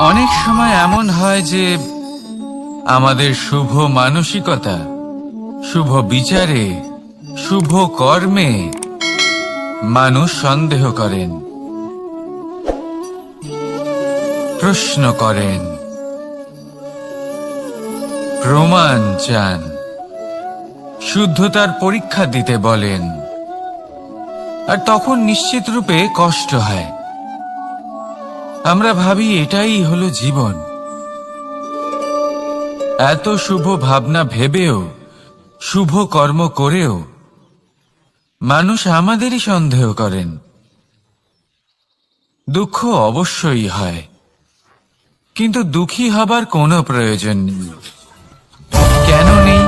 অনেক সময় এমন হয় যে আমাদের শুভ মানসিকতা, শুভ বিচারে, শুভ কর্মে মানুষ সন্দেহ করেন, প্রশ্ন করেন, প্রমাণ চান, শুদ্ধতার পরীক্ষা দিতে বলেন। আর তখন নিশ্চিত রূপে কষ্ট হয়। আমরা ভাবি এটাই হলো জীবন। এত শুভ ভাবনা ভেবেও, শুভ কর্ম করেও মানুষ আমাদেরই সন্দেহ করেন। দুঃখ অবশ্যই হয়, কিন্তু দুঃখী হবার কোনো প্রয়োজন নেই। কেন নেই?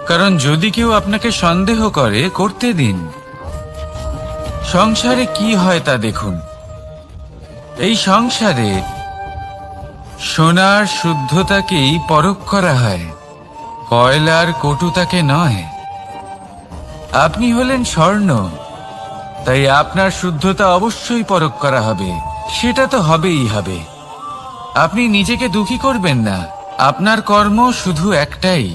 কারণ যদি কেউ আপনাকে সন্দেহ করে, করতে দিন। সংসারে কি হয় তা দেখুন। এই সংসারে সোনার শুদ্ধতাকেই পরখ করা হয়, কয়লার কটুতাকে নয়। আপনি হলেন স্বর্ণ, তাই আপনার শুদ্ধতা অবশ্যই পরখ করা হবে। সেটা তো হবেই হবে। আপনি নিজেকে দুঃখী করবেন না। আপনার কর্ম শুধু একটাই,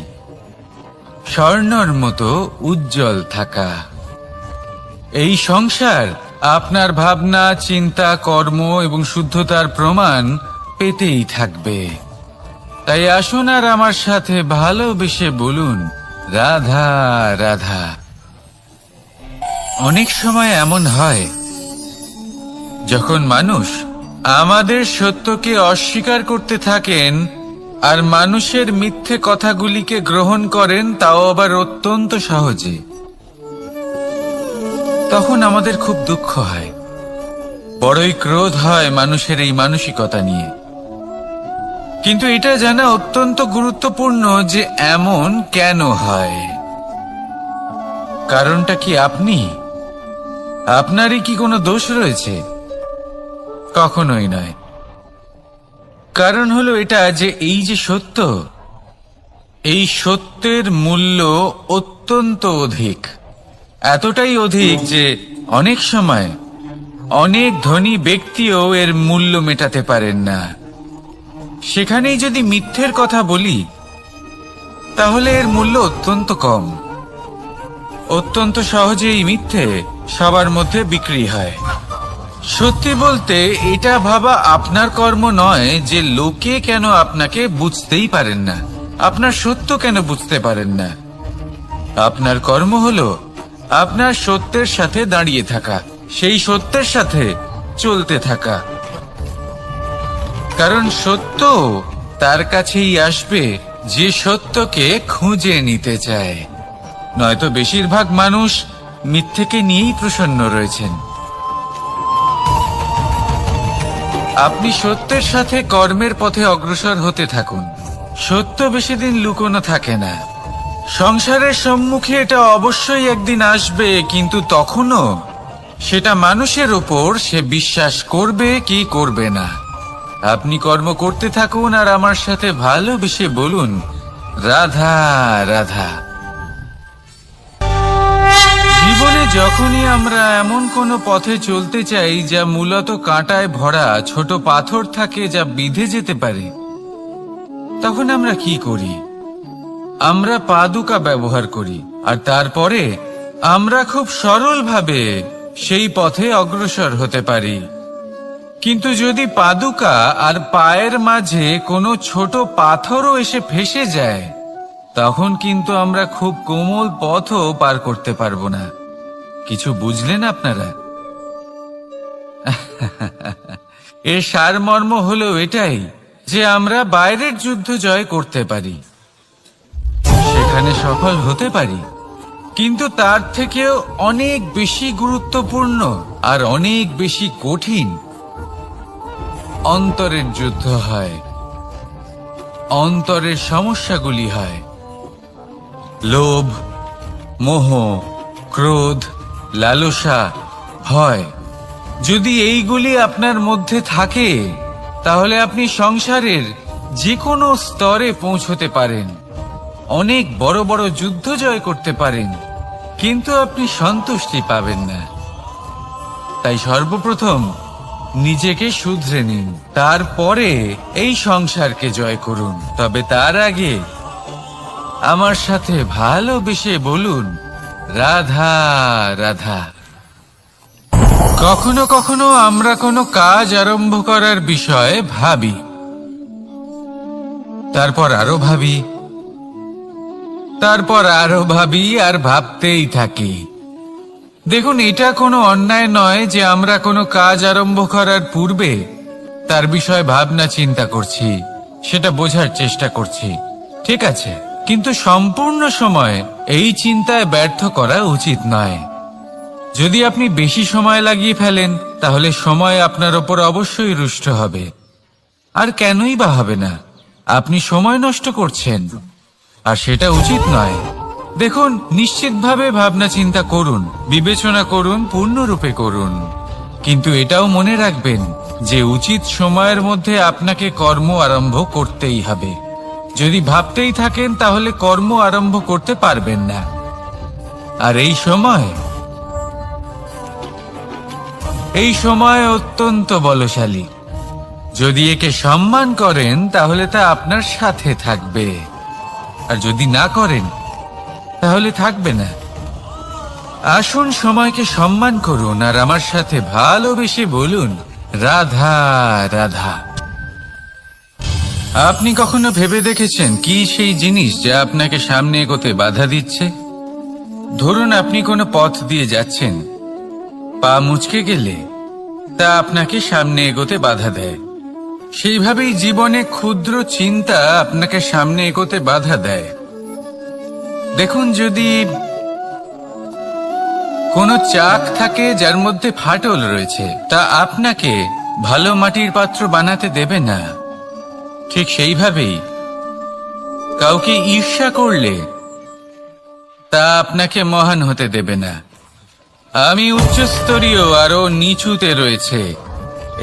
স্বর্ণর মতো উজ্জ্বল থাকা। এই সংসার আপনার ভাবনা, চিন্তা, কর্ম এবং শুদ্ধতার প্রমাণ পেতেই থাকবে। তাই আসুন আর আমার সাথে ভালোবেসে বলুন, রাধা রাধা। অনেক সময় এমন হয় যখন মানুষ আমাদের সত্যকে অস্বীকার করতে থাকেন আর মানুষের মিথ্যে কথাগুলিকে গ্রহণ করেন, তাও আবার অত্যন্ত সহজে। তখন আমাদের খুব দুঃখ হয়, বড়ই ক্রোধ হয় মানুষের এই মানসিকতা নিয়ে। কিন্তু এটা জানা অত্যন্ত গুরুত্বপূর্ণ যে এমন কেন হয়। কারণটা কি আপনি? আপনারই কি কোনো দোষ রয়েছে? কখনোই নয়। কারণ হলো এটা যে এই যে সত্য, এই সত্যের মূল্য অত্যন্ত অধিক। এতটাই অধিক যে অনেক সময় অনেক ধনী ব্যক্তিও এর মূল্য মেটাতে পারেন না। সেখানেই যদি মিথ্যের কথা বলি, তাহলে এর মূল্য অত্যন্ত কম। অত্যন্ত সহজেই মিথ্যে সবার মধ্যে বিক্রি হয়। সত্যি বলতে এটা ভাবা আপনার কর্ম নয় যে লোকে কেন আপনাকে বুঝতেই পারেন না, আপনার সত্য কেন বুঝতে পারেন না। আপনার কর্ম হলো আপনার সত্যের সাথে দাঁড়িয়ে থাকা, সেই সত্যের সাথে চলতে থাকা। কারণ সত্য তার কাছেই আসবে যে সত্যকে খুঁজে নিতে চায়। নয়তো বেশিরভাগ মানুষ মিথ্যেকে নিয়েই প্রসন্ন রয়েছেন। আপনি সত্যের সাথে কর্মের পথে অগ্রসর হতে থাকুন। সত্য বেশি দিন লুকোনো থাকে না। সংসারের সম্মুখে এটা অবশ্যই একদিন আসবে, কিন্তু তখনও সেটা মানুষের ওপর সে বিশ্বাস করবে কি করবে না। আপনি কর্ম করতে থাকুন আর আমার সাথে ভালোবেসে বলুন, রাধা রাধা। জীবনে যখনই আমরা এমন কোনো পথে চলতে চাই যা মূলত কাঁটায় ভরা ছোট পাথর থাকে, যা বিঁধে যেতে পারে, তখন আমরা কি করি? আমরা পাদুকা ব্যবহার করি আর তারপরে আমরা খুব সরলভাবে সেই পথে অগ্রসর হতে পারি। কিন্তু যদি পাদুকা আর পায়ের মাঝে কোনো ছোট পাথরও এসে ফেঁসে যায়, তখন কিন্তু আমরা খুব কোমল পথও পার করতে পারবো না। কিছু বুঝলেন আপনারা? এর সারমর্ম হলো এটাই যে আমরা বাইরের যুদ্ধ জয় করতে পারি, সেখানে সফল হতে পারি, কিন্তু তার থেকেও অনেক বেশি গুরুত্বপূর্ণ আর অনেক বেশি কঠিন অন্তরের যুদ্ধ হয়। অন্তরের সমস্যাগুলি হয় লোভ, মোহ, ক্রোধ, লালসা, ভয়। যদি এইগুলি আপনার মধ্যে থাকে, তাহলে আপনি সংসারের যে কোনো স্তরে পৌঁছতে পারেন, অনেক বড় বড় যুদ্ধ জয় করতে পারেন, কিন্তু আপনি সন্তুষ্টি পাবেন না। তাই সর্বপ্রথম নিজেকে শুধরে নিন, তারপরে এই সংসারকে জয় করুন। তবে তার আগে আমার সাথে ভালোবেসে বলুন, রাধা রাধা। কখনো কখনো আমরা কোনো কাজ আরম্ভ করার বিষয়ে ভাবি, তারপর আরো ভাবি, তারপর আরো ভাবি, আর ভাবতেই থাকি। দেখুন, এটা কোনো অন্যায় নয় যে আমরা কোনো কাজ আরম্ভ করার পূর্বে তার বিষয়ে ভাবনা চিন্তা করছি, সেটা বোঝার চেষ্টা করছি, ঠিক আছে, কিন্তু সম্পূর্ণ সময় এই চিন্তায় ব্যর্থ করা উচিত নয়। যদি আপনি বেশি সময় লাগিয়ে ফেলেন, তাহলে সময় আপনার ওপর অবশ্যই রুষ্ট হবে। আর কেনই বা হবে না? আপনি সময় নষ্ট করছেন, আর সেটা উচিত নয়। দেখুন, নিশ্চিতভাবে ভাবনা চিন্তা করুন, বিবেচনা করুন, পূর্ণরূপে করুন, কিন্তু এটাও মনে রাখবেন যে উচিত সময়ের মধ্যে আপনাকে কর্ম আরম্ভ করতেই হবে। যদি ভাবতেই থাকেন, তাহলে কর্ম আরম্ভ করতে পারবেন না। আর এই সময় অত্যন্ত বলশালী। যদি একে সম্মান করেন, তাহলে তা আপনার সাথে থাকবে, আর যদি না করেন, তাহলে থাকবে না। আসুন সময়কে সম্মান করুন, আর আমার সাথে ভালোবেসে বলুন, রাধা রাধা। আপনি কখনো ভেবে দেখেছেন কি সেই জিনিস যা আপনাকে সামনে এগোতে বাধা দিচ্ছে? ধরুন, আপনি কোনো পথ দিয়ে যাচ্ছেন, পা মুচকে গেলে তা আপনাকে সামনে এগোতে বাধা দেয়। সেইভাবেই জীবনে ক্ষুদ্র চিন্তা আপনাকে সামনে এগোতে বাধা দেয়। দেখুন, যদি কোনো চাক থাকে যার মধ্যে ফাটল রয়েছে, তা আপনাকে ভালো মাটির পাত্র বানাতে দেবে না। ঠিক সেইভাবেই কাউকে ঈর্ষা করলে তা আপনাকে মহান হতে দেবে না। আমি উচ্চস্তরীয়, আরো নিচুতে রয়েছে,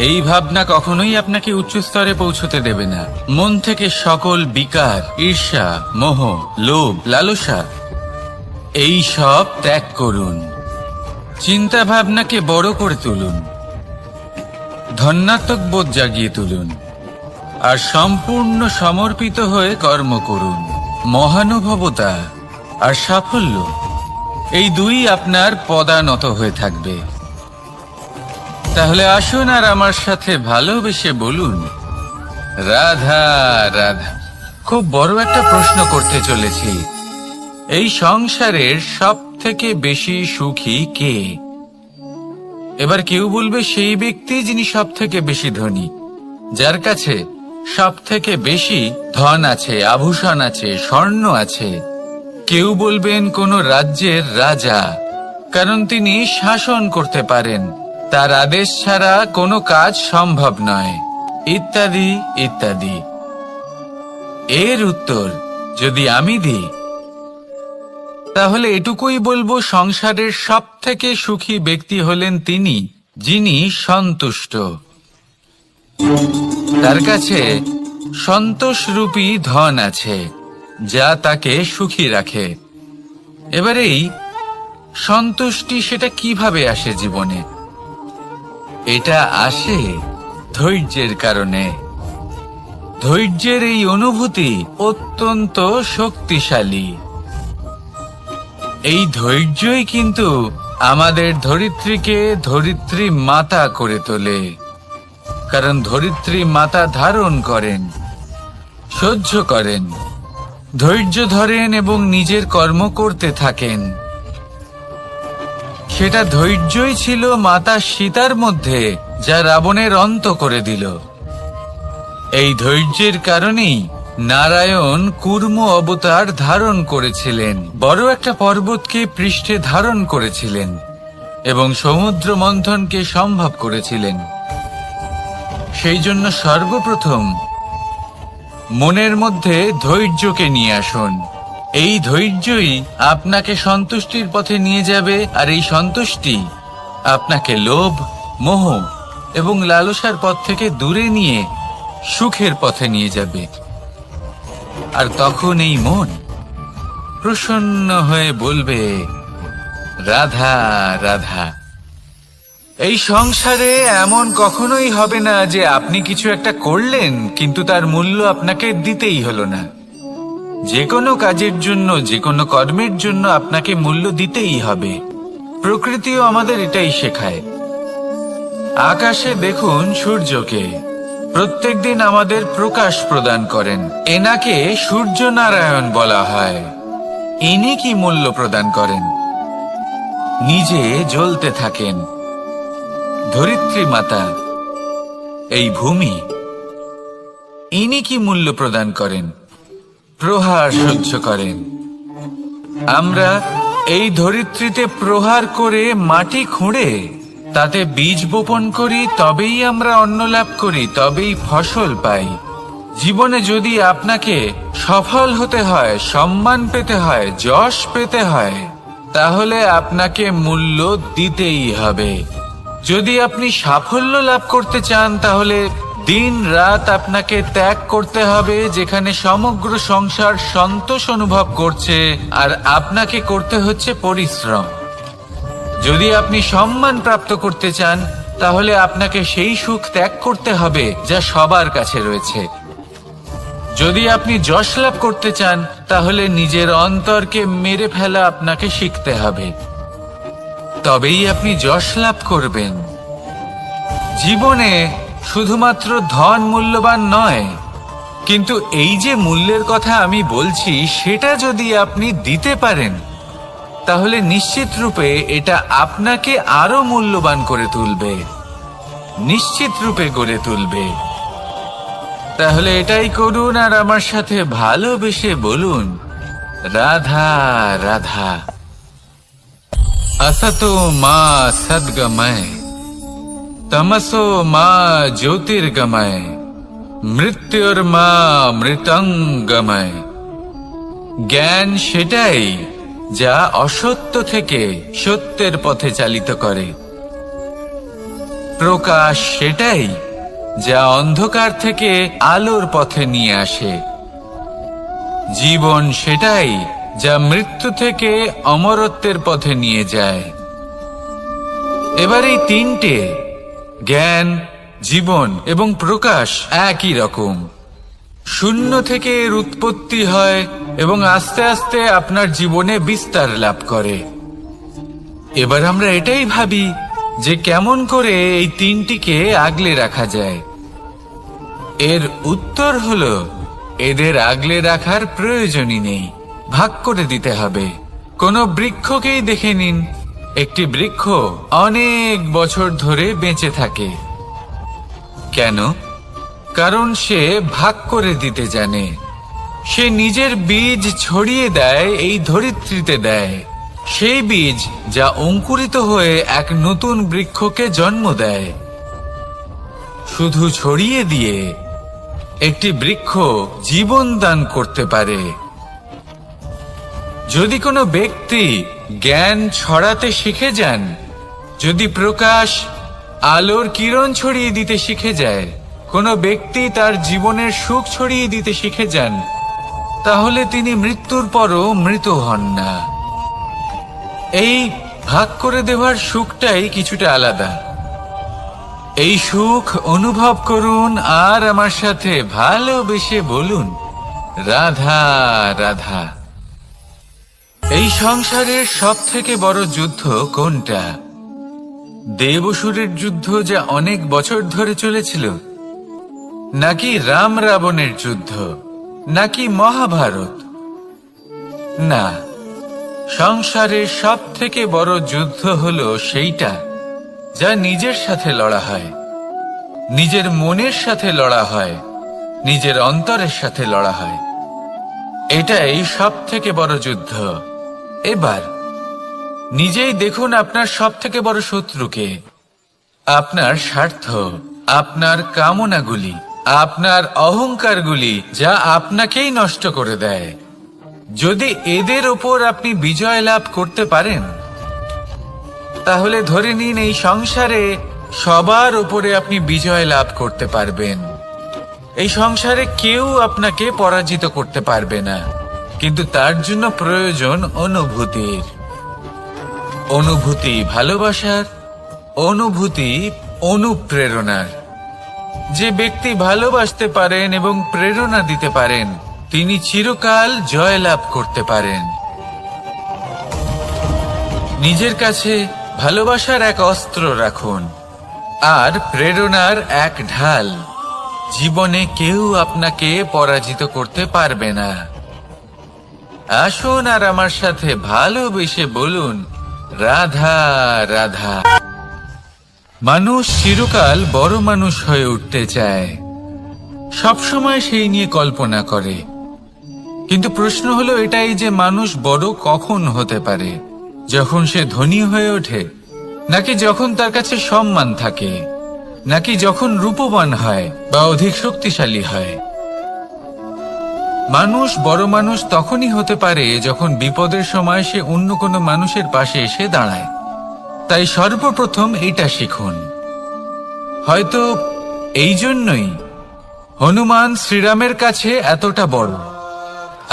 এই ভাবনা কখনোই আপনাকে উচ্চ স্তরে পৌঁছতে দেবে না। মন থেকে সকল বিকার, ঈর্ষা, মোহ, লোভ, লালসা এই সব ত্যাগ করুন। চিন্তা ভাবনাকে বড় করে তুলুন, ধন্যাত্মক বোধ জাগিয়ে তুলুন, আর সম্পূর্ণ সমর্পিত হয়ে কর্ম করুন। মহানুভবতা আর সাফল্য এই দুই আপনার পদানত হয়ে থাকবে। তাহলে আসুন আর আমার সাথে ভালোবেসে বলুন, রাধা রাধা। খুব বড় একটা প্রশ্ন করতে চলেছি, এই সংসারের সব থেকে বেশি সুখী কে? এবার কেউ বলবে সেই ব্যক্তি যিনি সব থেকে বেশি ধনী, যার কাছে সব থেকে বেশি ধন আছে, আভূষণ আছে, স্বর্ণ আছে। কেউ বলবেন কোন রাজ্যের রাজা, কারণ তিনি শাসন করতে পারেন, তার আদেশ ছাড়া কোনো কাজ সম্ভব নয়, ইত্যাদি ইত্যাদি। এর উত্তর যদি আমি দিই, তাহলে এটুকুই বলবো, সংসারের সব থেকে সুখী ব্যক্তি হলেন তিনি যিনি সন্তুষ্ট। তার কাছে সন্তোষরূপী ধন আছে, যা তাকে সুখী রাখে। এবার এই সন্তুষ্টি, সেটা কিভাবে আসে জীবনে? এটা আসে ধৈর্যের কারণে। ধৈর্যের এই অনুভূতি অত্যন্ত শক্তিশালী। এই ধৈর্যই কিন্তু আমাদের ধরিত্রীকে ধরিত্রী মাতা করে তোলে, কারণ ধরিত্রী মাতা ধারণ করেন, সহ্য করেন, ধৈর্য ধরেন এবং নিজের কর্ম করতে থাকেন। সেটা ধৈর্যই ছিল মাতা সীতার মধ্যে, যা রাবণের অন্ত করে দিল। এই ধৈর্যের কারণেই নারায়ণ কুর্ম অবতার ধারণ করেছিলেন, বড় একটা পর্বতকে পৃষ্ঠে ধারণ করেছিলেন এবং সমুদ্র মন্থনকে সম্ভব করেছিলেন। সেই জন্য সর্বপ্রথম মনের মধ্যে ধৈর্যকে নিয়ে আসুন। এই ধৈর্যই আপনাকে সন্তুষ্টির পথে নিয়ে যাবে, আর এই সন্তুষ্টি আপনাকে লোভ, মোহ এবং লালসার পথ থেকে দূরে নিয়ে সুখের পথে নিয়ে যাবে। আর তখন এই মন প্রসন্ন হয়ে বলবে, রাধা রাধা। এই সংসারে এমন কখনোই হবে না যে আপনি কিছু একটা করলেন কিন্তু তার মূল্য আপনাকে দিতেই হলো না। যে কোনো কাজের জন্য, যে কোনো কর্মের জন্য আপনাকে মূল্য দিতেই হবে। প্রকৃতিও আমাদের এটাই শেখায়। আকাশে দেখুন সূর্যকে, প্রত্যেকদিন আমাদের প্রকাশ প্রদান করেন। এনাকে সূর্য নারায়ণ বলা হয়। ইনি কি মূল্য প্রদান করেন? নিজে জ্বলতে থাকেন। ধরিত্রী মাতা, এই ভূমি, ইনি কি মূল্য প্রদান করেন? প্রহার সহ্য করেন। আমরা এই ধরিত্রীতে প্রহার করে মাটি খুঁড়ে তাতে বীজ বপন করি, তবেই আমরা অন্ন লাভ করি, তবেই ফসল পাই। জীবনে যদি আপনাকে সফল হতে হয়, সম্মান পেতে হয়, যশ পেতে হয়, তাহলে আপনাকে মূল্য দিতেই হবে। যদি আপনি সাফল্য লাভ করতে চান, তাহলে দিন রাত আপনাকে ত্যাগ করতে হবে, যেখানে সমগ্র সংসার সন্তোষ অনুভব করছে আর আপনাকে করতে হচ্ছে পরিশ্রম। যদি আপনি সম্মান প্রাপ্ত করতে চান, তাহলে আপনাকে সেই সুখ ত্যাগ করতে হবে যা সবার কাছে রয়েছে। যদি আপনি যশ লাভ করতে চান, তাহলে নিজের অন্তরকে মেরে ফেলা আপনাকে শিখতে হবে, তবেই আপনি যশ লাভ করবেন। জীবনে শুধুমাত্র ধন মূল্যবান নয়, কিন্তু এই যে মূল্যের কথা আমি বলছি, সেটা যদি আপনি দিতে পারেন, তাহলে নিশ্চিত রূপে এটা আপনাকে আরো মূল্যবান করে তুলবে, নিশ্চিত রূপে গড়ে তুলবে। তাহলে এটাই করুন আর আমার সাথে ভালোবেসে বলুন, রাধা রাধা। असतो मा सद्गमय, तमसो मा ज्योतिर्गमय, মৃত্যুর্মা মৃতঙ্গময়। জ্ঞান সেটাই যা অসত্য থেকে সত্যের পথে চালিত করে। প্রকাশ সেটাই যা অন্ধকার থেকে আলোর পথে নিয়ে আসে। জীবন সেটাই যা মৃত্যু থেকে অমরত্বের পথে নিয়ে যায়। এবার এই তিনটে, জ্ঞান, জীবন এবং প্রকাশ, একই রকম। শূন্য থেকে এর উৎপত্তি হয় এবং আস্তে আস্তে আপনার জীবনে বিস্তার লাভ করে। এবার আমরা এটাই ভাবি যে কেমন করে এই তিনটিকে আগলে রাখা যায়। এর উত্তর হলো, এদের আগলে রাখার প্রয়োজনই নেই, ভাগ করে দিতে হবে। কোনো বৃক্ষকেই দেখে নিন, একটি বৃক্ষ অনেক বছর ধরে বেঁচে থাকে। কেন? কারণ সে ভাগ করে দিতে জানে। সে নিজের বীজ ছড়িয়ে দেয়, এই ধরিত্রীতে দেয়। সেই বীজ যা অঙ্কুরিত হয়ে এক নতুন বৃক্ষকে জন্ম দেয়। শুধু ছড়িয়ে দিয়ে একটি বৃক্ষ জীবন দান করতে পারে। যদি কোনো ব্যক্তি জ্ঞান ছড়াতে শিখে যান, যদি প্রকাশ, আলোর কিরণ ছড়িয়ে দিতে শিখে যায়, কোনো ব্যক্তি তার জীবনের সুখ ছড়িয়ে দিতে শিখে যান, তাহলে তিনি মৃত্যুর পরও মৃত হন না। এই ভাগ করে দেওয়ার সুখটাই কিছুটা আলাদা। এই সুখ অনুভব করুন আর আমার সাথে ভালোবেসে বলুন, রাধা রাধা। এই সংসারের সব থেকে বড় যুদ্ধ কোনটা? দেব-অসুরের যুদ্ধ যা অনেক বছর ধরে চলেছিল, নাকি রাম রাবণের যুদ্ধ, নাকি মহাভারত? না, সংসারের সব থেকে বড় যুদ্ধ হলো সেইটা যা নিজের সাথে লড়া হয়, নিজের মনের সাথে লড়া হয়, নিজের অন্তরের সাথে লড়া হয়। এটাই সব থেকে বড় যুদ্ধ। এবার নিজেই দেখুন আপনার সব থেকে বড় শত্রুকে। আপনার স্বার্থ, আপনার কামনাগুলি, আপনার অহংকারগুলি, যা আপনাকেই নষ্ট করে দেয়। যদি এদের ওপর আপনি বিজয় লাভ করতে পারেন, তাহলে ধরে নিন এই সংসারে সবার উপরে আপনি বিজয় লাভ করতে পারবেন। এই সংসারে কেউ আপনাকে পরাজিত করতে পারবে না, কিন্তু তার জন্য প্রয়োজন অনুভূতির। অনুভূতি ভালোবাসার, অনুভূতি অনুপ্রেরণার। যে ব্যক্তি ভালোবাসতে পারেন এবং প্রেরণা দিতে পারেন তিনি চিরকাল জয়লাভ করতে পারেন। নিজের কাছে ভালোবাসার এক অস্ত্র রাখুন আর প্রেরণার এক ঢাল। জীবনে কেউ আপনাকে পরাজিত করতে পারবে না। আসুন আর আমার সাথে ভালোবেসে বলুন, রাধা রাধা। মানুষ চিরকাল বড় মানুষ হয়ে উঠতে চায়, সবসময় সেই নিয়ে কল্পনা করে। কিন্তু প্রশ্ন হলো এটাই যে মানুষ বড় কখন হতে পারে? যখন সে ধনী হয়ে ওঠে, নাকি যখন তার কাছে সম্মান থাকে, নাকি যখন রূপবান হয় বা অধিক শক্তিশালী হয়? মানুষ বড় মানুষ তখনই হতে পারে যখন বিপদের সময় সে অন্য কোনো মানুষের পাশে এসে দাঁড়ায়। তাই সর্বপ্রথম এটা শিখুন। হয়তো এই জন্যই হনুমান শ্রীরামের কাছে এতটা বড়,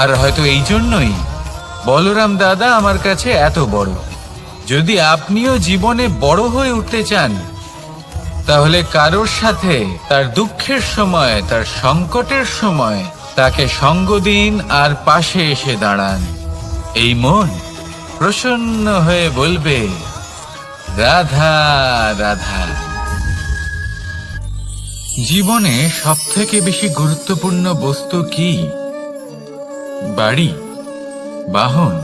আর হয়তো এই জন্যই বলরাম দাদা আমার কাছে এত বড়। যদি আপনিও জীবনে বড় হয়ে উঠতে চান, তাহলে কারোর সাথে তার দুঃখের সময়, তার সংকটের সময় তাকে সঙ্গ দিন আর পাশে এসে দাঁড়ান। এই মন প্রসন্ন হয়ে বলবে, রাধা রাধা। জীবনে সবথেকে বেশি গুরুত্বপূর্ণ বস্তু কি? বাড়ি, বাহন,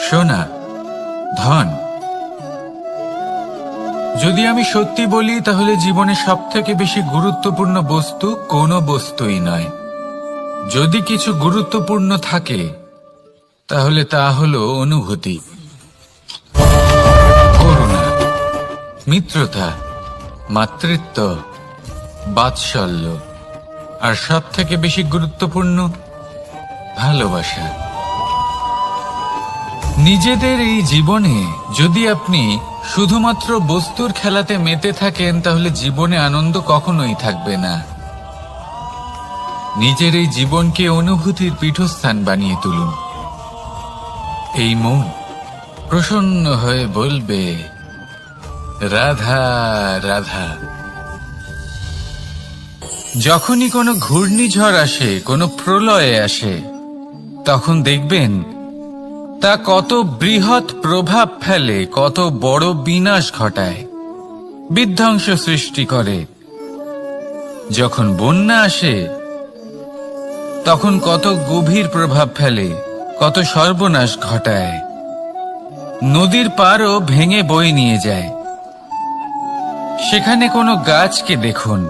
সোনা, ধন? যদি আমি সত্যি বলি তাহলে জীবনে সবথেকে বেশি গুরুত্বপূর্ণ বস্তু কোনো বস্তুই নয়। যদি কিছু গুরুত্বপূর্ণ থাকে তাহলে তা হলো অনুভূতি, করুণা, মিত্রতা, মাতৃত্ব, বাৎসল্য, আর সবথেকে বেশি গুরুত্বপূর্ণ ভালোবাসা। নিজেদের এই জীবনে যদি আপনি শুধুমাত্র বস্তুর খেলাতে মেতে থাকেন তাহলে জীবনে আনন্দ কখনোই থাকবে না। নিজের এই জীবনকে অনুভূতির পীঠস্থান বানিয়ে তুলুন। এই মন প্রসন্ন হয়ে বলবে, রাধা রাধা। যখনই কোনো ঘূর্ণিঝড় আসে, কোনো প্রলয়ে আসে, তখন দেখবেন তা কত বৃহৎ প্রভাব ফেলে, কত বড় বিনাশ ঘটায়, বিধ্বংস সৃষ্টি করে। যখন বন্যা আসে তখন কত গভীর প্রভাব ফেলে, কত সর্বনাশ ঘটায়। নদীর পাড়ও ভেঙে বয়ে নিয়ে যায়। সেখানে কোনো গাছকে দেখুন,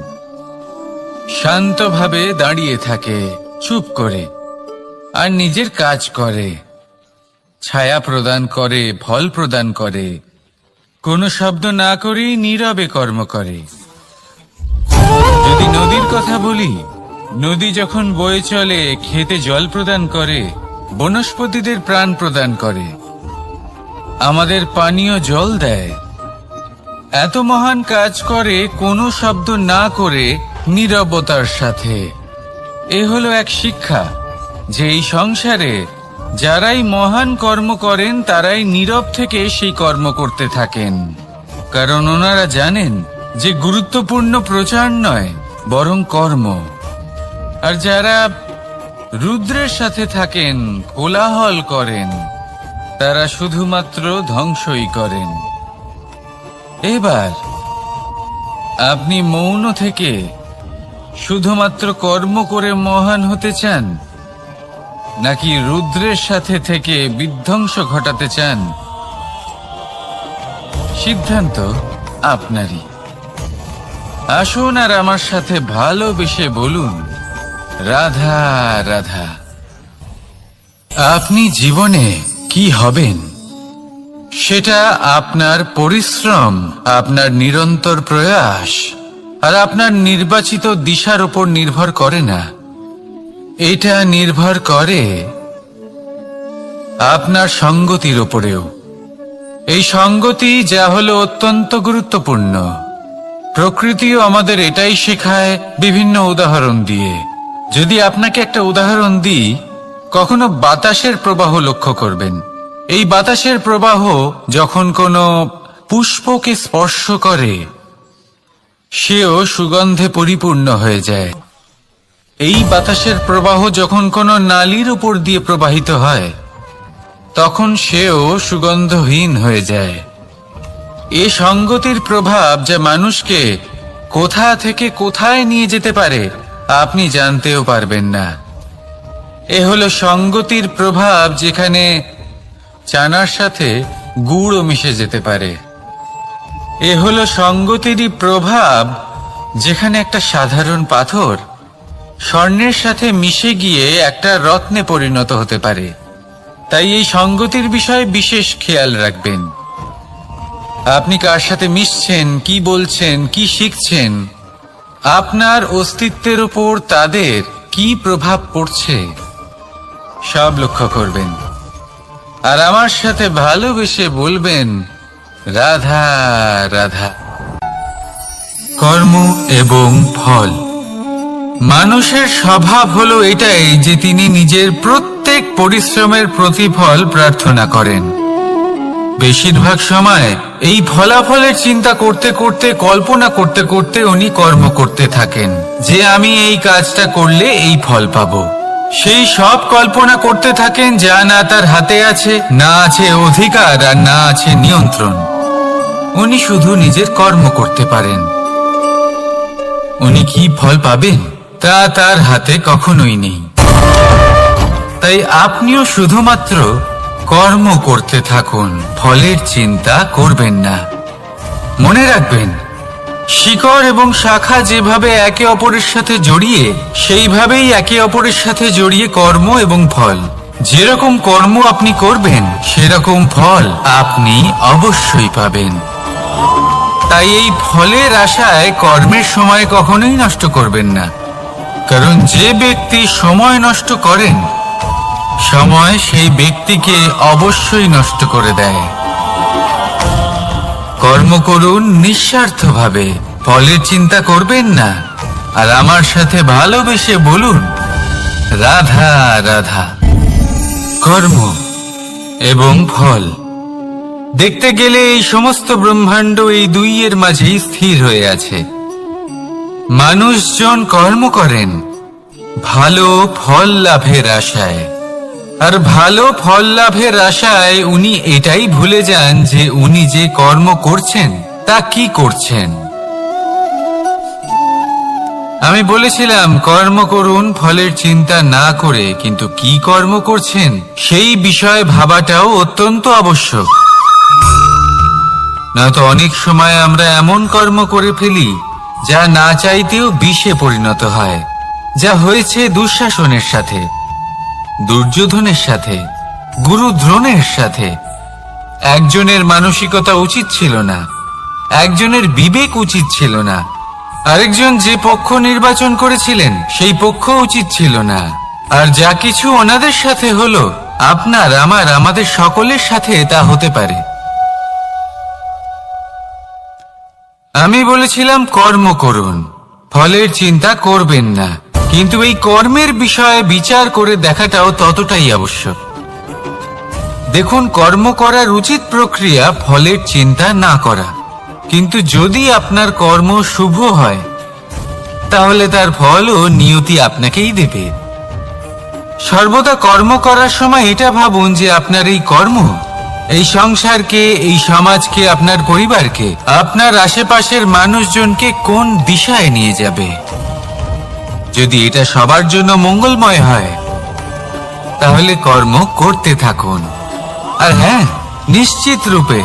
শান্তভাবে দাঁড়িয়ে থাকে, চুপ করে, আর নিজের কাজ করে, ছায়া প্রদান করে, ফল প্রদান করে, কোনো শব্দ না করেই নীরবে কর্ম করে। যদি নদীর কথা বলি, নদী যখন বয়ে চলে খেতে জল প্রদান করে, বনস্পতিদের প্রাণ প্রদান করে, আমাদের পানীয় জল দেয়। এত মহান কাজ করে কোনো শব্দ না করে, নীরবতার সাথে। এ হলো এক শিক্ষা যে এই সংসারে যারাই মহান কর্ম করেন তারাই নীরব থেকে সেই কর্ম করতে থাকেন, কারণ ওনারা জানেন যে গুরুত্বপূর্ণ প্রচার নয় বরং কর্ম। আর যারা রুদ্রের সাথে থাকেন, কোলাহল করেন, তারা শুধুমাত্র ধ্বংসই করেন। এবার আপনি মৌন থেকে শুধুমাত্র কর্ম করে মহান হতে চান, নাকি রুদ্রের সাথে থেকে বিধ্বংস ঘটাতে চান? সিদ্ধান্ত আপনারই। আসুন আর আমার সাথে ভালোবেসে বলুন, রাধা রাধা। আপনি জীবনে কি হবেন সেটা আপনার পরিশ্রম, আপনার নিরন্তর প্রয়াস আর আপনার নির্বাচিত দিশার উপর নির্ভর করে না। এটা নির্ভর করে আপনার সঙ্গতির উপরেও। এই সঙ্গতি যা হলো অত্যন্ত গুরুত্বপূর্ণ। প্রকৃতিও আমাদের এটাই শেখায় বিভিন্ন উদাহরণ দিয়ে। যদি আপনাকে একটা উদাহরণ দিই, কখনো বাতাসের প্রবাহ লক্ষ্য করবেন। এই বাতাসের প্রবাহ যখন কোনো পুষ্পকে স্পর্শ করে সেও সুগন্ধে পরিপূর্ণ হয়ে যায়। এই বাতাসের প্রবাহ যখন কোনো নালীর উপর দিয়ে প্রবাহিত হয় তখন সেও সুগন্ধহীন হয়ে যায়। এ সঙ্গতির প্রভাব যা মানুষকে কোথা থেকে কোথায় নিয়ে যেতে পারে আপনি জানতেও পারবেন না। এ হলো সঙ্গতির প্রভাব, যেখানে চানার সাথে গুড়ও মিশে যেতে পারে। এ হলো সঙ্গতিরই প্রভাব, যেখানে একটা সাধারণ পাথর স্বর্ণের সাথে মিশে গিয়ে একটা রত্নে পরিণত হতে পারে। তাই এই সঙ্গতির বিষয়ে বিশেষ খেয়াল রাখবেন। আপনি কার সাথে মিশছেন, কি বলছেন, কি শিখছেন, আপনার অস্তিত্বের উপর তাদের কি প্রভাব পড়ছে সব লক্ষ্য করবেন। আর আমার সাথে ভালোবেসে বলবেন, রাধা রাধা। কর্ম এবং ফল। মানুষের স্বভাব হলো এটাই যে তিনি নিজের প্রত্যেক পরিশ্রমের প্রতিফল প্রার্থনা করেন। বেশিরভাগ সময় এই ফলাফলের চিন্তা করতে করতে, কল্পনা করতে করতে উনি কর্ম করতে থাকেন যে আমি এই কাজটা করলে এই ফল পাবো। সেই সব কল্পনা করতে থাকেন যা না তার হাতে আছে, না আছে অধিকার, আর না আছে নিয়ন্ত্রণ। উনি শুধু নিজের কর্ম করতে পারেন। উনি কি ফল পাবেন তা তার হাতে কখনোই নেই। তাই আপনিও শুধুমাত্র কর্ম করতে থাকুন, ফলের চিন্তা করবেন না। মনে রাখবেন, শিকড় এবং শাখা যেভাবে একে অপরের সাথে জড়িয়ে, সেইভাবেই একে অপরের সাথে জড়িয়ে কর্ম এবং ফল। যেরকম কর্ম আপনি করবেন সেরকম ফল আপনি অবশ্যই পাবেন। তাই এই ফলের আশায় কর্মের সময় কখনোই নষ্ট করবেন না, কারণ যে ব্যক্তি সময় নষ্ট করেন, সময় সেই ব্যক্তিকে অবশ্যই নষ্ট করে দেয়। কর্ম করুন নিঃস্বার্থভাবে, ফলের চিন্তা করবেন না। আর আমার সাথে ভালোবেসে বলুন, রাধা রাধা। কর্ম এবং ফল। দেখতে গেলে এই সমস্ত ব্রহ্মাণ্ড এই দুইয়ের মাঝেই স্থির হয়ে আছে। মানুষজন কর্ম করেন ভালো ফল লাভের আশায়, আর ভালো ফল লাভের আশায় উনি এটাই ভুলে যান যে উনি যে কর্ম করছেন তা কি করছেন। আমি বলেছিলাম কর্ম করুন ফলের চিন্তা না করে, কিন্তু কি কর্ম করছেন সেই বিষয়ে ভাবাটাও অত্যন্ত আবশ্যক। নয়তো অনেক সময় আমরা এমন কর্ম করে ফেলি যা না চাইতেও বিষে পরিণত হয়, যা হয়েছে দুঃশাসনের সাথে, দুর্যোধনের সাথে, গুরু দ্রোণের সাথে। একজনের মানসিকতা উচিত ছিল না, একজনের বিবেক উচিত ছিল না, আরেকজন যে পক্ষ নির্বাচন করেছিলেন সেই পক্ষ উচিত ছিল না। আর যা কিছু ওনাদের সাথে হলো, আপনার, আমার, আমাদের সকলের সাথে তা হতে পারে। আমি বলেছিলাম কর্ম করুন, ফলের চিন্তা করবেন না, কিন্তু এই কর্মের বিষয়ে বিচার করে দেখাটাও ততটাই আবশ্যক। দেখুন, কর্ম করার উচিত প্রক্রিয়া ফলের চিন্তা না করা, কিন্তু যদি আপনার কর্ম শুভ হয় তাহলে তার ফলও নিয়তি আপনাকেই দেবে। সর্বদা কর্ম করার সময় এটা ভাবুন যে আপনার এই কর্ম এই সংসারকে, এই সমাজকে, আপনার পরিবারকে, আপনার আশেপাশের মানুষজনকে কোন দিশায় নিয়ে যাবে। যদি এটা সবার জন্য মঙ্গলময় হয় তাহলে কর্ম করতে থাকুন। আর হ্যাঁ, নিশ্চিত রূপে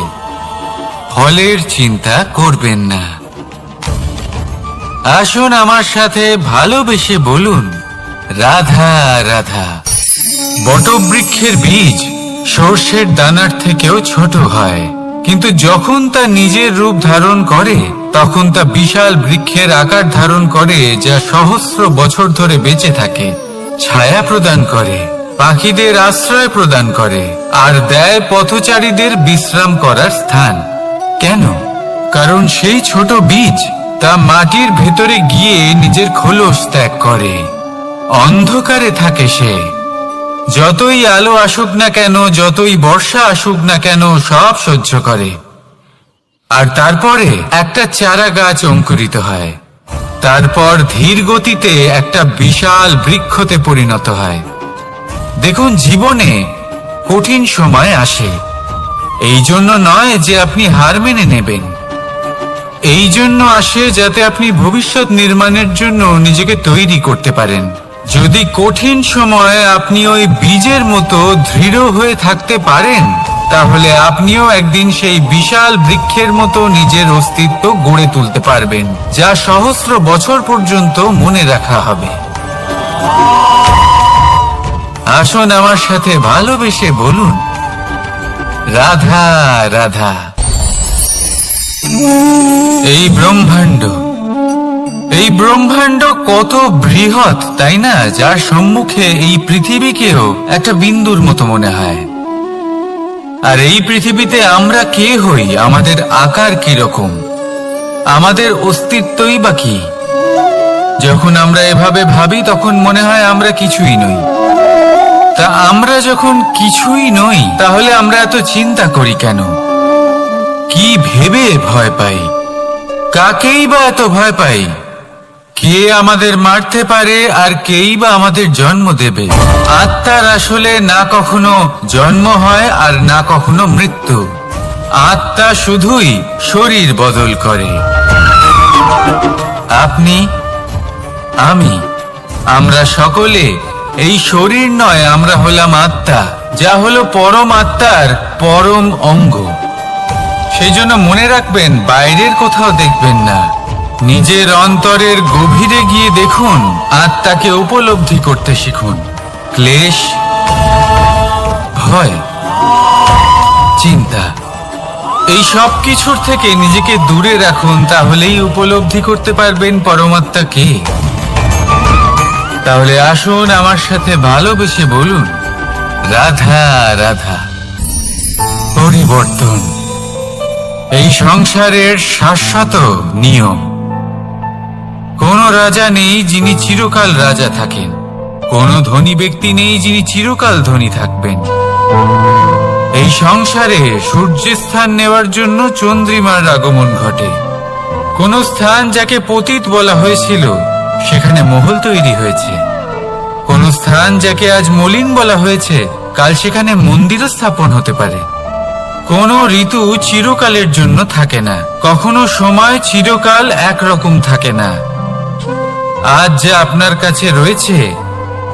ফলের চিন্তা করবেন না। আসুন আমার সাথে ভালোবেসে বলুন, রাধা রাধা। বটবৃক্ষের বীজ সর্ষের দানার থেকেও ছোট হয়, কিন্তু যখন তা নিজের রূপ ধারণ করে তখন তা বিশাল বৃক্ষের আকার ধারণ করে, যা সহস্র বছর ধরে বেঁচে থাকে, ছায়া প্রদান করে, পাখিদের আশ্রয় প্রদান করে, আর দেয় পথচারীদের বিশ্রাম করার স্থান। কেন? কারণ সেই ছোট বীজ তা মাটির ভেতরে গিয়ে নিজের খোলস ত্যাগ করে। অন্ধকারে থাকে সে, যতই আলো আসুক না কেন, যতই বর্ষা আসুক না কেন, সব সহ্য করে। আর তারপরে একটা চারা গাছ অঙ্কুরিত হয়, তারপর ধীর গতিতে একটা বিশাল বৃক্ষতে পরিণত হয়। দেখুন, জীবনে কঠিন সময় আসে, এই জন্য নয় যে আপনি হার মেনে নেবেন, এই জন্য আসে যাতে আপনি ভবিষ্যৎ নির্মাণের জন্য নিজেকে তৈরি করতে পারেন। যদি কঠিন সময়ে আপনি ওই বীজের মতো দৃঢ় হয়ে থাকতে পারেন, তাহলে আপনিও একদিন সেই বিশাল বৃক্ষের মতো নিজের অস্তিত্ব গড়ে তুলতে পারবেন, যা সহস্র বছর পর্যন্ত মনে রাখা হবে। আসুন আমার সাথে ভালোবেসে বলুন, রাধা রাধা। এই ব্রহ্মাণ্ড কত বৃহৎ, তাই না? যার সম্মুখে এই পৃথিবীকেও একটা বিন্দুর মতো মনে হয়। আর এই পৃথিবীতে আমরা কে হই, আমাদের আকার কিরকম, আমাদের অস্তিত্বই বা কি? যখন আমরা এভাবে ভাবি তখন মনে হয় আমরা কিছুই নই। তা আমরা যখন কিছুই নই, তাহলে আমরা এত চিন্তা করি কেন? কি ভেবে ভয় পাই? কাকেই বা এত ভয় পাই? কে আমাদের মারতে পারে আর কেই বা আমাদের জন্ম দেবে? আত্মার আসলে না কখনো জন্ম হয় আর না কখনো মৃত্যু। আত্মা শুধুই শরীর বদল করে। আপনি, আমি, আমরা সকলে এই শরীর নয়, আমরা হলাম আত্মা, যা হলো পরম আত্মার পরম অঙ্গ। সেই জন্য মনে রাখবেন, বাইরের কোথাও দেখবেন না, নিজের অন্তরের গভীরে গিয়ে দেখুন, আত্মাকে উপলব্ধি করতে শিখুন। ক্লেশ, ভয়, চিন্তা, এই সব কিছুর থেকে নিজেকে দূরে রাখুন, তাহলেই উপলব্ধি করতে পারবেন পরমাত্মা কে। তাহলে আসুন আমার সাথে ভালোবেসে বলুন, রাধা রাধা। পরিবর্তন এই সংসারের শাশ্বত নিয়ম। কোন রাজা নেই যিনি চিরকাল রাজা থাকেন, কোন ধনী ব্যক্তি নেই যিনি চিরকাল ধনী থাকবেন। এই সংসারে সূর্যের স্থান নেওয়ার জন্য চন্দ্রিমার আগমন ঘটে। কোন স্থান যাকে পতিত বলা হয়েছিল, সেখানে মহল তৈরি হয়েছে। কোন স্থান যাকে আজ মলিন বলা হয়েছে, কাল সেখানে মন্দিরও স্থাপন হতে পারে। কোন ঋতু চিরকালের জন্য থাকে না, কখনো সময় চিরকাল একরকম থাকে না। আজ যা আপনার কাছে রয়েছে,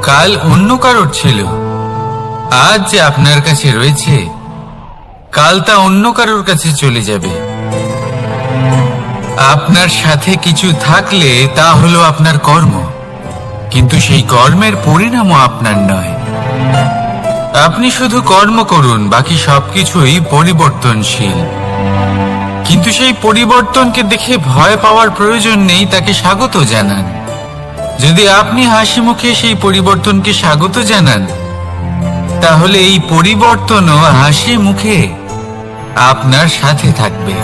কাল অন্য কারোর ছিল। আজ যে আপনার কাছে রয়েছে, কাল তা অন্য কারোর কাছে চলে যাবে। আপনার সাথে কিছু থাকলে তা হলো আপনার কর্ম, কিন্তু সেই কর্মের পরিণামও আপনার নয়। আপনি শুধু কর্ম করুন, বাকি সবকিছুই পরিবর্তনশীল। কিন্তু সেই পরিবর্তনকে দেখে ভয় পাওয়ার প্রয়োজন নেই, তাকে স্বাগত জানান। যদি আপনি হাসি মুখে সেই পরিবর্তনকে স্বাগত জানান, তাহলে এই পরিবর্তনও হাসি মুখে আপনার সাথে থাকবে।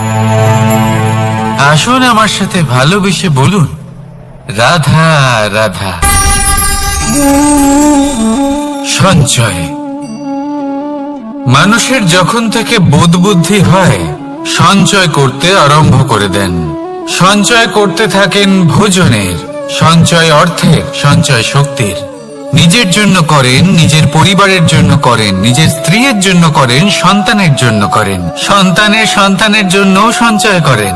আসুন আমার সাথে ভালোবেসে বলুন, রাধা রাধা। সঞ্চয় মানুষের যখন থেকে বোধ বুদ্ধি হয়, সঞ্চয় করতে আরম্ভ করে দেন। সঞ্চয় করতে থাকেন ভোজনের, সঞ্চয় অর্থের, সঞ্চয় শক্তির। নিজের জন্য করেন, নিজের পরিবারের জন্য করেন, নিজের স্ত্রীর জন্য করেন, সন্তানের জন্য করেন, সন্তানের সন্তানের জন্য সঞ্চয় করেন।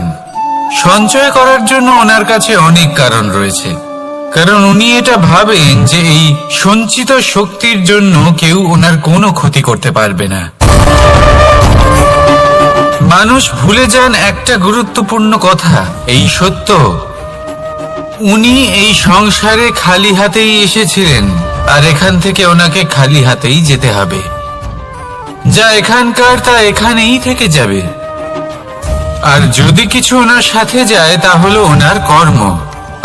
সঞ্চয় করার জন্য ওনার কাছে অনেক কারণ রয়েছে, কারণ উনি এটা ভাবেন যে এই সঞ্চিত শক্তির জন্য কেউ ওনার কোনো ক্ষতি করতে পারবে না। মানুষ ভুলে যান একটা গুরুত্বপূর্ণ কথা, এই সত্য, উনি এই সংসারে খালি হাতেই এসেছিলেন, আর এখান থেকে ওনাকে খালি হাতেই যেতে হবে। যা এখানকার তা এখানেই থেকে যাবে। আর যদি কিছু ওনার সাথে যায়, তা হলো ওনার কর্ম,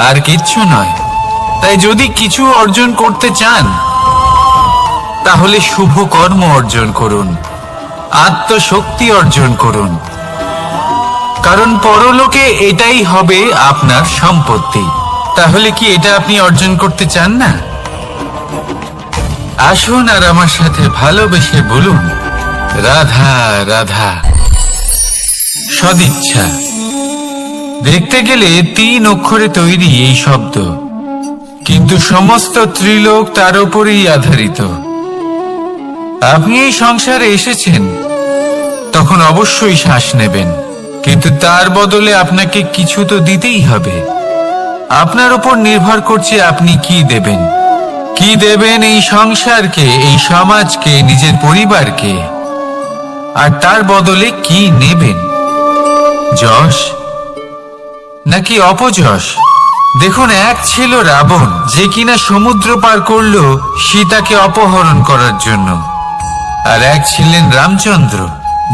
আর কিচ্ছু নয়। তাই যদি কিছু অর্জন করতে চান, তাহলে শুভ কর্ম অর্জন করুন, আত্মশক্তি অর্জন করুন, কারণ পরলোকে এটাই হবে আপনার সম্পত্তি। তাহলে কি এটা আপনি অর্জন করতে চান না? আসুন আর আমার সাথে ভালোবেসে বলুন, রাধা রাধা। সদিচ্ছা। দেখতে গেলে 3 অক্ষরে তৈরি এই শব্দ, কিন্তু সমস্ত ত্রিলোক তার উপরেই আধারিত। আপনি এই সংসারে এসেছেন, তখন অবশ্যই শ্বাস নেবেন, কিন্তু তার বদলে আপনাকে কিছু তো দিতেই হবে। আপনার উপর নির্ভর করছে আপনি কি দেবেন। কি দেবেন এই সংসারকে, এই সমাজকে, নিজের পরিবারকে, আর তার বদলে কি নেবেন? যশ নাকি অপযশ? দেখুন, এক ছিল রাবণ, যে কিনা সমুদ্র পার করলো সীতাকে অপহরণ করার জন্য, আর এক ছিলেন রামচন্দ্র,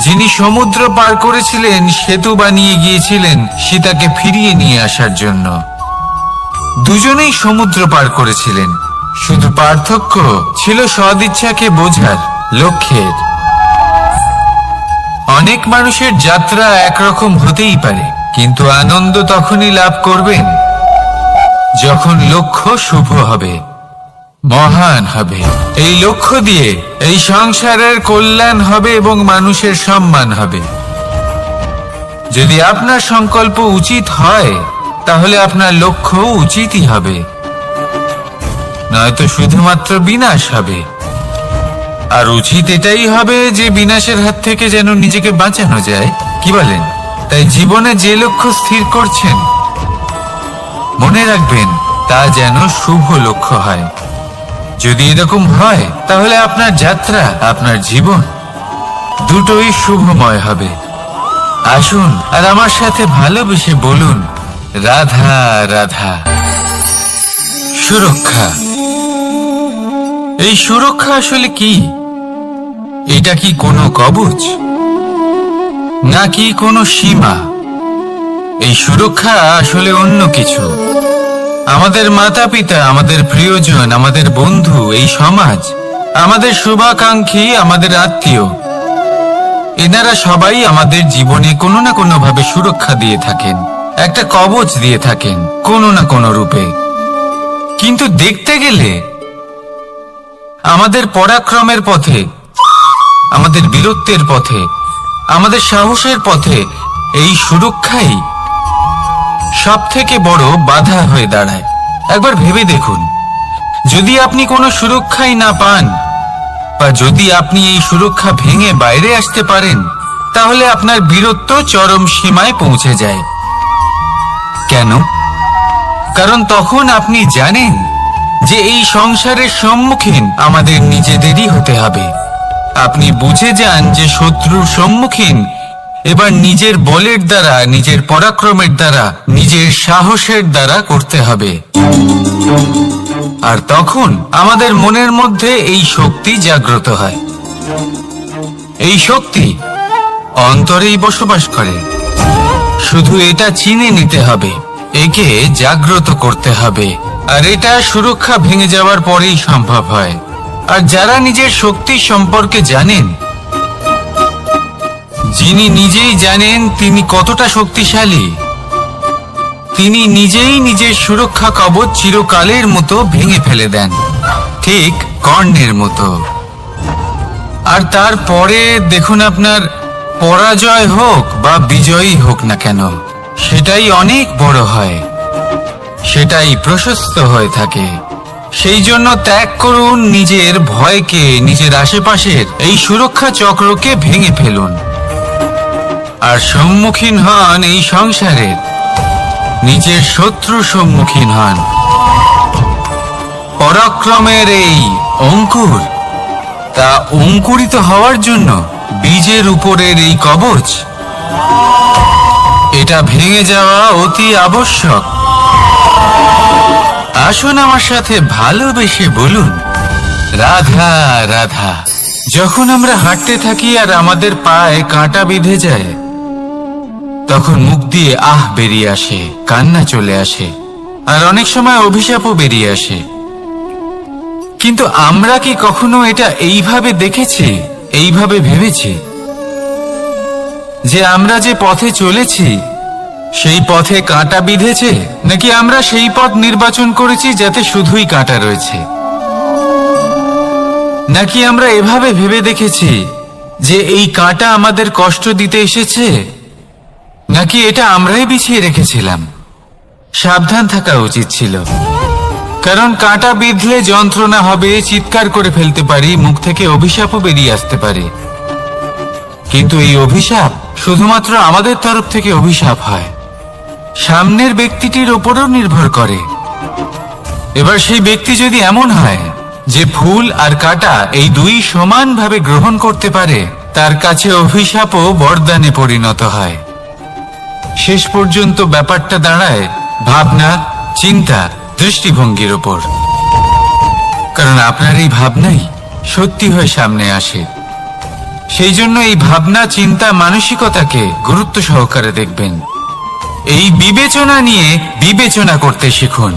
যিনি সমুদ্র পার করেছিলেন, সেতু বানিয়ে গিয়েছিলেন সীতাকে ফিরিয়ে নিয়ে আসার জন্য। দুজনেই সমুদ্র পার করেছিলেন, শুধু পার্থক্য ছিল সদিচ্ছাকে বোঝার লক্ষ্যের। অনেক মানুষের যাত্রা একরকম হতেই পারে, কিন্তু আনন্দ তখনই লাভ করবেন যখন লক্ষ্য শুভ হবে, মহান হবে। এই লক্ষ্য দিয়ে এই সংসারের কল্যাণ হবে এবং মানুষের সম্মান হবে। যদি আপনার সংকল্প উচিত হয়, তাহলে আপনার লক্ষ্য উচিতই হবে, নয়তো শুধুমাত্র বিনাশ হবে। আর উচিত এটাই হবে যে বিনাশের হাত থেকে যেন নিজেকে বাঁচানো যায়, কি বলেন? তাই জীবনে যে লক্ষ্য স্থির করছেন, মনে রাখবেন তা যেন শুভ লক্ষ্য হয়। যদি এরকম হয়, তাহলে আপনার যাত্রা, আপনার জীবন দুটোই শুভময় হবে। আসুন আর আমার সাথে ভালোবেসে বলুন, রাধা রাধা। সুরক্ষা। এই সুরক্ষা আসলে কি? এটা কি কোনো কবচ নাকি কোনো সীমা? এই সুরক্ষা আসলে অন্য কিছু। আমাদের মাতা পিতা, আমাদের প্রিয়জন, আমাদের বন্ধু, এই সমাজ, আমাদের শুভাকাঙ্ক্ষী, আমাদের আত্মীয়, এনারা সবাই আমাদের জীবনে কোনো না কোনো ভাবে সুরক্ষা দিয়ে থাকেন, একটা কবচ দিয়ে থাকেন কোনো না কোনো রূপে। কিন্তু দেখতে গেলে আমাদের পরাক্রমের পথে, আমাদের বীরত্বের পথে, আমাদের সাহসের পথে এই সুরক্ষাই সব থেকে বড় বাধা হয়ে দাঁড়ায়। একবার ভেবে দেখুন, যদি আপনি কোনো সুরক্ষাই না পান, বা যদি আপনি এই সুরক্ষা ভেঙে বাইরে আসতে পারেন, তাহলে আপনার বীরত্ব চরম সীমায় পৌঁছে যায়। কেন? কারণ তখন আপনি জানেন যে এই সংসারের সম্মুখীন আমাদের নিজেদেরই হতে হবে। আপনি বুঝে যান যে শত্রুর সম্মুখীন এবার নিজের বলের দ্বারা, নিজের পরাক্রমের দ্বারা, নিজের সাহসের দ্বারা করতে হবে। আর তখন আমাদের মনের মধ্যে এই শক্তি জাগ্রত হয়। এই শক্তি অন্তরেই বসবাস করে, শুধু এটা চিনে নিতে হবে, একে জাগ্রত করতে হবে। আর এটা সুরক্ষা ভেঙে যাওয়ার পরেই সম্ভব হয়। আর যারা নিজের শক্তি সম্পর্কে জানেন, যিনি নিজেই জানেন তিনি কতটা শক্তিশালী, তিনি নিজেই নিজের সুরক্ষা কবচ চিরকালের মতো ভেঙে ফেলে দেন, ঠিক কর্ণের মতো। আর তারপরে দেখুন, আপনার পরাজয় হোক বা বিজয়ী হোক না কেন, সেটাই অনেক বড় হয়, সেটাই প্রশস্ত হয়ে থাকে। সেই জন্য ত্যাগ করুন নিজের ভয়কে, নিজের আশেপাশের এই সুরক্ষা চক্রকে ভেঙে ফেলুন, আর সম্মুখীন হন এই সংসারের নিজের শত্রু সম্মুখীন হন। পরাক্রমের এই অঙ্কুর, তা অঙ্কুরিত হওয়ার জন্য বীজের উপরের এই কবচ, এটা ভেঙে যাওয়া অতি আবশ্যক। আসুন আমার সাথে ভালোবেসে বলুন, রাধা রাধা। যখন আমরা হাঁটতে থাকি আর আমাদের পায়ে কাঁটা বিঁধে যায়, তখন মুখ দিয়ে আহ বেরিয়ে আসে, কান্না চলে আসে, আর অনেক সময় অভিশাপও বেরিয়ে আসে। কিন্তু আমরা কি কখনো এটা এইভাবে দেখেছি, এইভাবে ভেবেছি যে আমরা যে পথে চলেছি সেই পথে কাঁটা বিঁধেছে, নাকি আমরা সেই পথ নির্বাচন করেছি যাতে শুধুই কাঁটা রয়েছে? নাকি আমরা এভাবে ভেবে দেখেছি যে এই কাঁটা আমাদের কষ্ট দিতে এসেছে, নাকি এটা আমরাই বিছিয়ে রেখেছিলাম? সাবধান থাকা উচিত ছিল, কারণ কাঁটা বিঁধলে যন্ত্রণা হবে, চিৎকার করে ফেলতে পারি, মুখ থেকে অভিশাপও বেরিয়ে আসতে পারে। কিন্তু এই অভিশাপ শুধুমাত্র আমাদের তরফ থেকে অভিশাপ হয়, সামনের ব্যক্তিটির উপরও নির্ভর করে। এবার সেই ব্যক্তি যদি এমন হয় যে ফুল আর কাঁটা এই দুই সমানভাবে গ্রহণ করতে পারে, তার কাছে অভিশাপও বরদানে পরিণত হয়। শেষ পর্যন্ত ব্যাপারটা দাঁড়ায় ভাবনা, চিন্তা, দৃষ্টিভঙ্গির ওপর। কারণ আপনার এই ভাবনাই সত্যি হয়ে সামনে আসে। সেই জন্য এই ভাবনা, চিন্তা, মানসিকতাকে গুরুত্ব সহকারে দেখবেন। এই বিবেচনা নিয়ে বিবেচনা করতে শিখুন।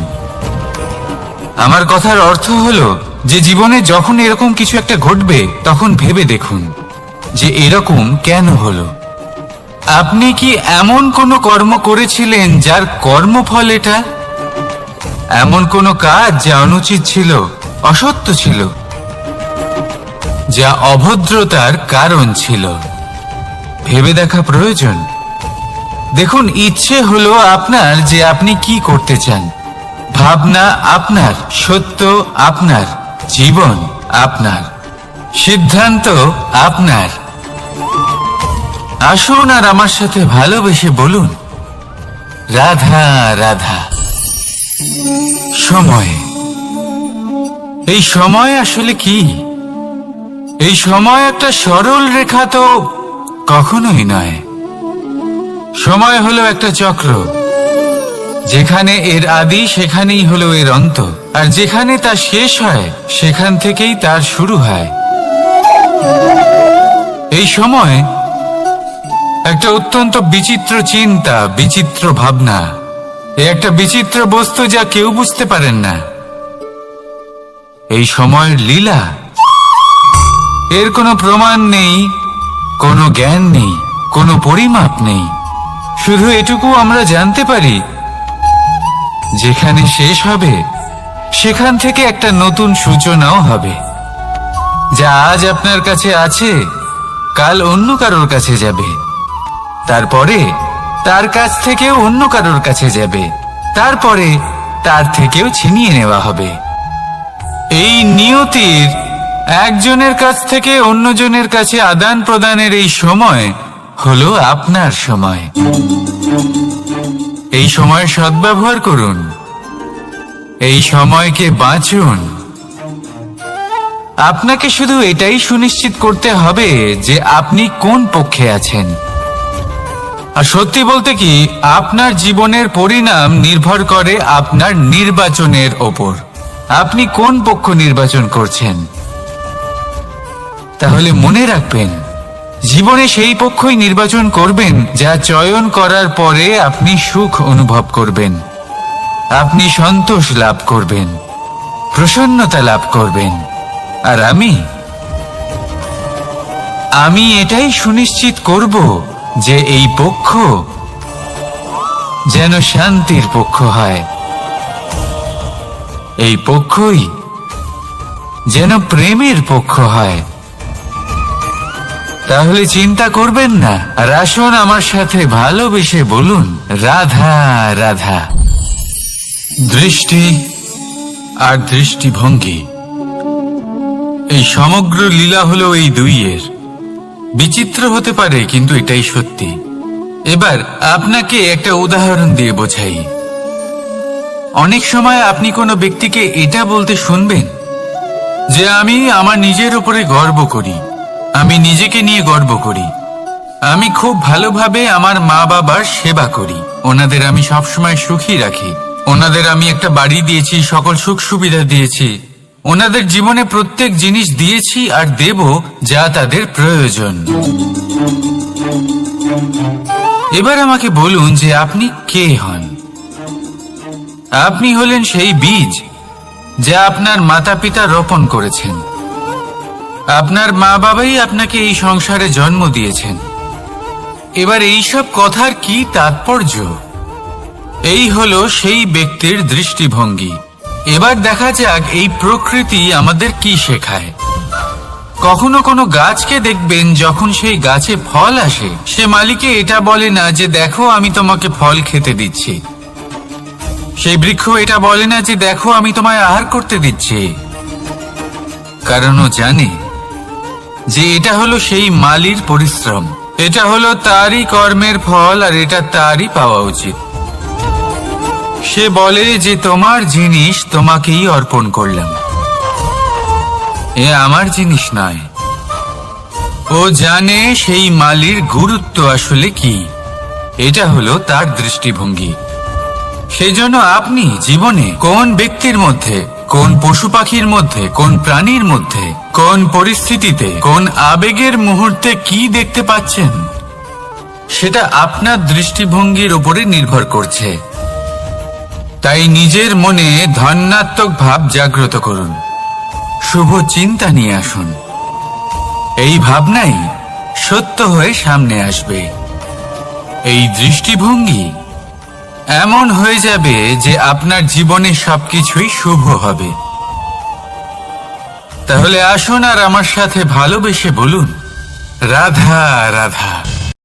আমার কথার অর্থ হলো যে জীবনে যখন এরকম কিছু একটা ঘটবে, তখন ভেবে দেখুন যে এরকম কেন হলো। আপনি কি এমন কোনো কর্ম করেছিলেন যার কর্মফল এটা? এমন কোনো কাজ যা অনুচিত ছিল, অসত্য ছিল, যা অভদ্রতার কারণ ছিল? ভেবে দেখা প্রয়োজন। দেখুন, ইচ্ছে হলো আপনার যে আপনি কি করতে চান, ভাবনা আপনার, সত্য আপনার, জীবন আপনার, সিদ্ধান্ত আপনার। আসুন আর আমার সাথে ভালোবেসে বলুন, রাধা রাধা। সময়। এই সময় আসলে কি? এই সময় একটা সরল রেখা তো কখনোই নয়। সময় হলো একটা চক্র, যেখানে এর আদি সেখানেই হলো এর অন্ত, আর যেখানে তা শেষ হয় সেখান থেকেই তার শুরু হয়। এই সময় একটা অত্যন্ত বিচিত্র চিন্তা, বিচিত্র ভাবনা, একটা বিচিত্র বস্তু যা কেউ বুঝতে পারেন না। এই সময়ের লীলা, এর কোনো প্রমাণ নেই, কোনো জ্ঞান নেই, কোনো পরিমাপ নেই। শুধু এটুকু আমরা জানতে পারি, যেখানে শেষ হবে সেখান থেকে একটা নতুন সূচনাও হবে। যা আজ আপনার কাছে আছে, কাল অন্য কারোর কাছে যাবে, তারপরে তার কাছ থেকেও অন্য কারোর কাছে যাবে, তারপরে তার থেকেও ছিনিয়ে নেওয়া হবে। এই নিয়তির একজনের কাছ থেকে অন্যজনের কাছে আদান প্রদানের এই সময় হলো আপনার সময়। এই সময়ের সদ্ব্যবহার করুন, এই সময়কে বাঁচুন। আপনাকে শুধু এটাই সুনিশ্চিত করতে হবে যে আপনি কোন পক্ষে আছেন। আর সত্যি বলতে কি, আপনার জীবনের পরিণাম নির্ভর করে আপনার নির্বাচনের ওপর। আপনি কোন পক্ষ নির্বাচন করছেন। তাহলে মনে রাখবেন, জীবনে সেই পক্ষই নির্বাচন করবেন যা চয়ন করার পরে আপনি সুখ অনুভব করবেন, আপনি সন্তোষ লাভ করবেন, প্রসন্নতা লাভ করবেন। আর আমি এটাই সুনিশ্চিত করব যে এই পক্ষ যেন শান্তির পক্ষ হয়, এই পক্ষই যেন প্রেমের পক্ষ হয়। তাহলে চিন্তা করবেন না, আর আসুন আমার সাথে ভালোবেসে বলুন, রাধা রাধা। দৃষ্টি আর দৃষ্টিভঙ্গি, এই সমগ্র লীলা হলো এই দুইয়ের। বিচিত্র হতে পারে, কিন্তু এটাই সত্যি। এবার আপনাকে একটা উদাহরণ দিয়ে বোঝাই। অনেক সময় আপনি কোনো ব্যক্তিকে এটা বলতে শুনবেন যে আমি আমার নিজের উপরে গর্ব করি, আমি নিজেকে নিয়ে গর্ব করি, আমি খুব ভালোভাবে আমার মা বাবার সেবা করি, ওনাদের আমি সবসময় সুখী রাখি, ওনাদের আমি একটা বাড়ি দিয়েছি, সকল সুখ সুবিধা দিয়েছি, ওনাদের জীবনে প্রত্যেক জিনিস দিয়েছি আর দেব যা তাদের প্রয়োজন। এবার আমাকে বলুন যে আপনি কে হন। আপনি হলেন সেই বীজ যা আপনার মাতা পিতা রোপণ করেছেন। আপনার মা বাবাই আপনাকে এই সংসারে জন্ম দিয়েছেন। এবার এইসব কথার কি তাৎপর্য? এই হলো সেই ব্যক্তির দৃষ্টিভঙ্গি। এবার দেখা যাক এই প্রকৃতি আমাদের কি শেখায়। কখনো কোনো গাছকে দেখবেন, যখন সেই গাছে ফল আসে, সে মালিকে এটা বলে না যে দেখো আমি তোমাকে ফল খেতে দিচ্ছি। সেই বৃক্ষ এটা বলে না যে দেখো আমি তোমায় আহার করতে দিচ্ছি, কারণ ও জানে যে এটা হলো সেই মালির পরিশ্রম, এটা হলো তারই কর্মের ফল, আর এটা তারই পাওয়া উচিত। সে বলে যে তোমার জিনিস তোমাকেই অর্পণ করলাম, এ আমার জিনিস নয়। ও জানে সেই মালির গুরুত্ব আসলে কি, এটা হলো তার দৃষ্টিভঙ্গি। সেই জন্য আপনি জীবনে কোন ব্যক্তির মধ্যে, কোন পশু পাখির মধ্যে, কোন প্রাণীর মধ্যে, কোন পরিস্থিতিতে, কোন আবেগের মুহূর্তে কি দেখতে পাচ্ছেন, সেটা আপনার দৃষ্টিভঙ্গির উপরে নির্ভর করছে। তাই নিজের মনে ধনাত্মক ভাব জাগ্রত করুন, শুভ চিন্তা নিয়ে আসুন। এই ভাবনাই সত্য হয়ে সামনে আসবে। এই দৃষ্টিভঙ্গি এমন হয়ে যাবে যে আপনার জীবনে সবকিছুই শুভ হবে। তাহলে আসুন আর আমার সাথে ভালোবেসে বলুন, রাধা রাধা।